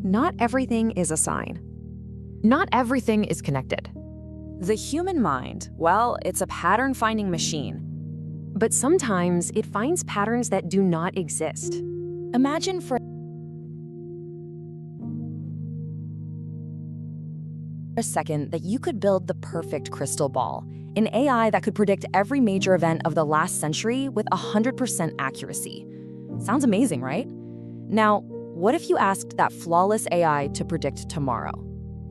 not everything is a sign. Not everything is connected. The human mind, well, it's a pattern-finding machine. But sometimes it finds patterns that do not exist. Imagine for a second that you could build the perfect crystal ball, an AI that could predict every major event of the last century with 100% accuracy. Sounds amazing, right? Now, what if you asked that flawless AI to predict tomorrow?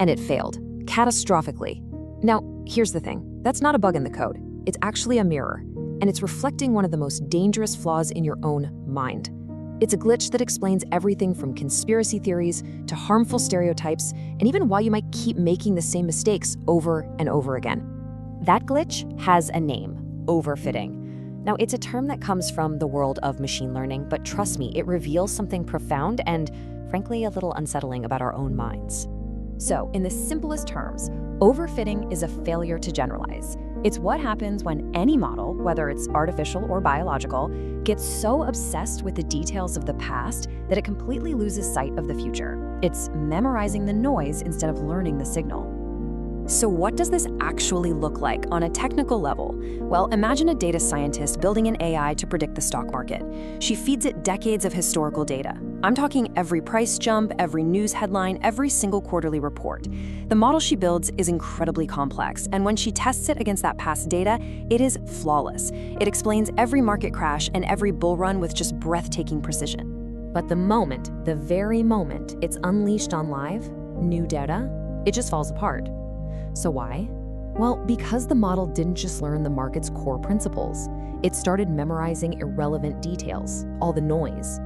And it failed, catastrophically. Now, here's the thing. That's not a bug in the code. It's actually a mirror, and it's reflecting one of the most dangerous flaws in your own mind. It's a glitch that explains everything from conspiracy theories to harmful stereotypes, and even why you might keep making the same mistakes over and over again. That glitch has a name: overfitting. Now, it's a term that comes from the world of machine learning, but trust me, it reveals something profound and, frankly, a little unsettling about our own minds. So, in the simplest terms, overfitting is a failure to generalize. It's what happens when any model, whether it's artificial or biological, gets so obsessed with the details of the past that it completely loses sight of the future. It's memorizing the noise instead of learning the signal. So what does this actually look like on a technical level? Well, imagine a data scientist building an AI to predict the stock market. She feeds it decades of historical data. I'm talking every price jump, every news headline, every single quarterly report. The model she builds is incredibly complex, and when she tests it against that past data, it is flawless. It explains every market crash and every bull run with just breathtaking precision. But the very moment it's unleashed on live, new data, it just falls apart. So why? Well, because the model didn't just learn the market's core principles. It started memorizing irrelevant details, all the noise.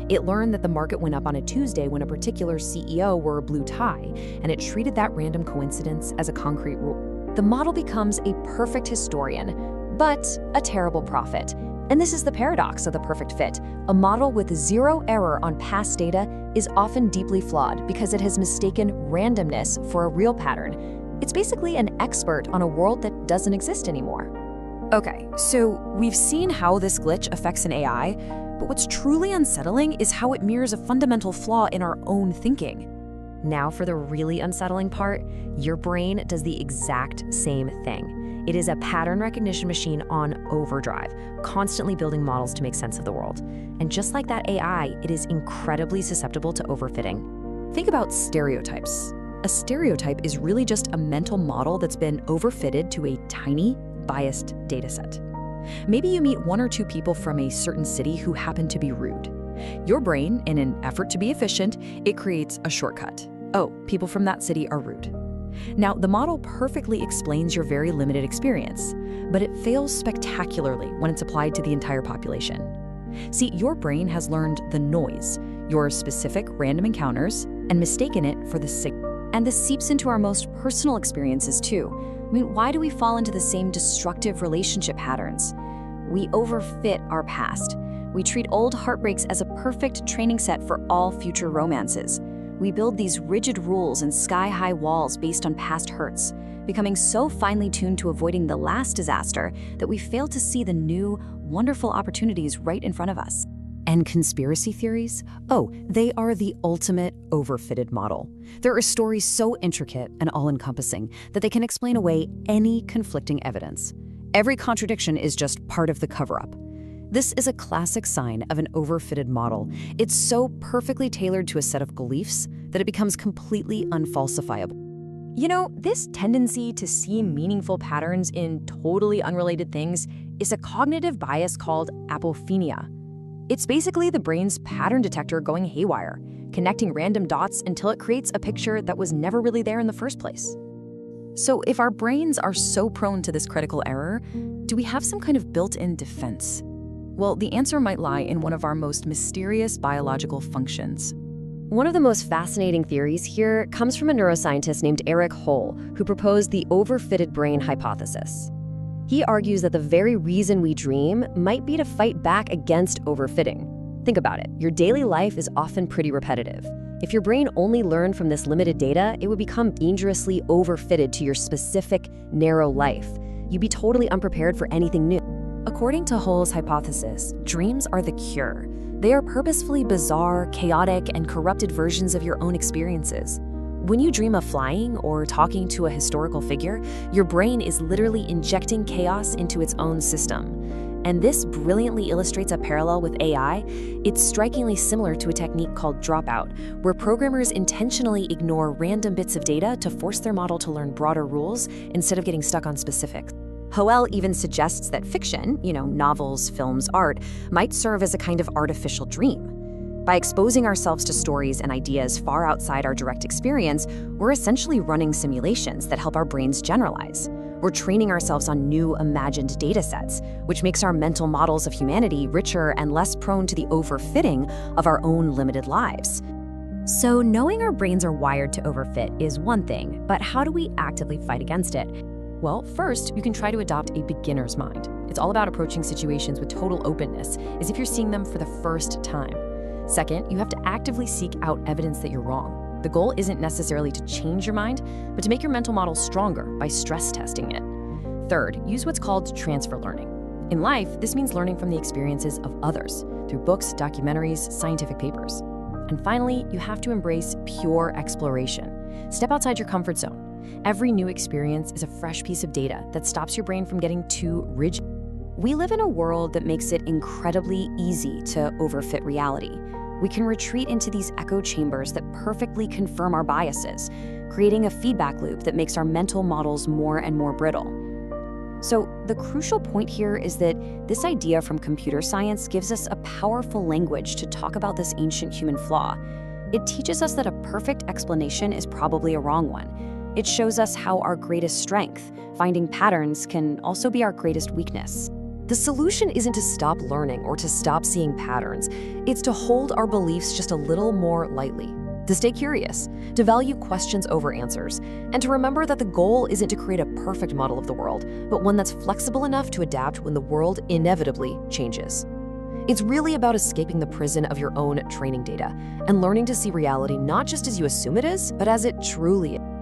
It learned that the market went up on a Tuesday when a particular CEO wore a blue tie, and it treated that random coincidence as a concrete rule. The model becomes a perfect historian, but a terrible prophet. And this is the paradox of the perfect fit. A model with zero error on past data is often deeply flawed because it has mistaken randomness for a real pattern. It's basically an expert on a world that doesn't exist anymore. Okay, so we've seen how this glitch affects an AI, but what's truly unsettling is how it mirrors a fundamental flaw in our own thinking. Now for the really unsettling part, your brain does the exact same thing. It is a pattern recognition machine on overdrive, constantly building models to make sense of the world. And just like that AI, it is incredibly susceptible to overfitting. Think about stereotypes. A stereotype is really just a mental model that's been overfitted to a tiny, biased dataset. Maybe you meet one or two people from a certain city who happen to be rude. Your brain, in an effort to be efficient, it creates a shortcut. Oh, people from that city are rude. Now, the model perfectly explains your very limited experience, but it fails spectacularly when it's applied to the entire population. See, your brain has learned the noise, your specific random encounters, and mistaken it for the signal. And this seeps into our most personal experiences too. I mean, why do we fall into the same destructive relationship patterns? We overfit our past. We treat old heartbreaks as a perfect training set for all future romances. We build these rigid rules and sky-high walls based on past hurts, becoming so finely tuned to avoiding the last disaster that we fail to see the new, wonderful opportunities right in front of us. And conspiracy theories? Oh, they are the ultimate overfitted model. There are stories so intricate and all-encompassing that they can explain away any conflicting evidence. Every contradiction is just part of the cover-up. This is a classic sign of an overfitted model. It's so perfectly tailored to a set of beliefs that it becomes completely unfalsifiable. You know, this tendency to see meaningful patterns in totally unrelated things is a cognitive bias called apophenia. It's basically the brain's pattern detector going haywire, connecting random dots until it creates a picture that was never really there in the first place. So if our brains are so prone to this critical error, do we have some kind of built-in defense? Well, the answer might lie in one of our most mysterious biological functions. One of the most fascinating theories here comes from a neuroscientist named Eric Holl, who proposed the overfitted brain hypothesis. He argues that the very reason we dream might be to fight back against overfitting. Think about it. Your daily life is often pretty repetitive. If your brain only learned from this limited data, it would become dangerously overfitted to your specific, narrow life. You'd be totally unprepared for anything new. According to Hull's hypothesis, dreams are the cure. They are purposefully bizarre, chaotic, and corrupted versions of your own experiences. When you dream of flying or talking to a historical figure, your brain is literally injecting chaos into its own system. And this brilliantly illustrates a parallel with AI. It's strikingly similar to a technique called dropout, where programmers intentionally ignore random bits of data to force their model to learn broader rules instead of getting stuck on specifics. Howell even suggests that fiction, novels, films, art, might serve as a kind of artificial dream. By exposing ourselves to stories and ideas far outside our direct experience, we're essentially running simulations that help our brains generalize. We're training ourselves on new imagined data sets, which makes our mental models of humanity richer and less prone to the overfitting of our own limited lives. So knowing our brains are wired to overfit is one thing, but how do we actively fight against it? Well, first, you can try to adopt a beginner's mind. It's all about approaching situations with total openness, as if you're seeing them for the first time. Second, you have to actively seek out evidence that you're wrong. The goal isn't necessarily to change your mind, but to make your mental model stronger by stress testing it. Third, use what's called transfer learning. In life, this means learning from the experiences of others through books, documentaries, scientific papers. And finally, you have to embrace pure exploration. Step outside your comfort zone. Every new experience is a fresh piece of data that stops your brain from getting too rigid. We live in a world that makes it incredibly easy to overfit reality. We can retreat into these echo chambers that perfectly confirm our biases, creating a feedback loop that makes our mental models more and more brittle. So the crucial point here is that this idea from computer science gives us a powerful language to talk about this ancient human flaw. It teaches us that a perfect explanation is probably a wrong one. It shows us how our greatest strength, finding patterns, can also be our greatest weakness. The solution isn't to stop learning or to stop seeing patterns. It's to hold our beliefs just a little more lightly, to stay curious, to value questions over answers, and to remember that the goal isn't to create a perfect model of the world, but one that's flexible enough to adapt when the world inevitably changes. It's really about escaping the prison of your own training data and learning to see reality not just as you assume it is, but as it truly is.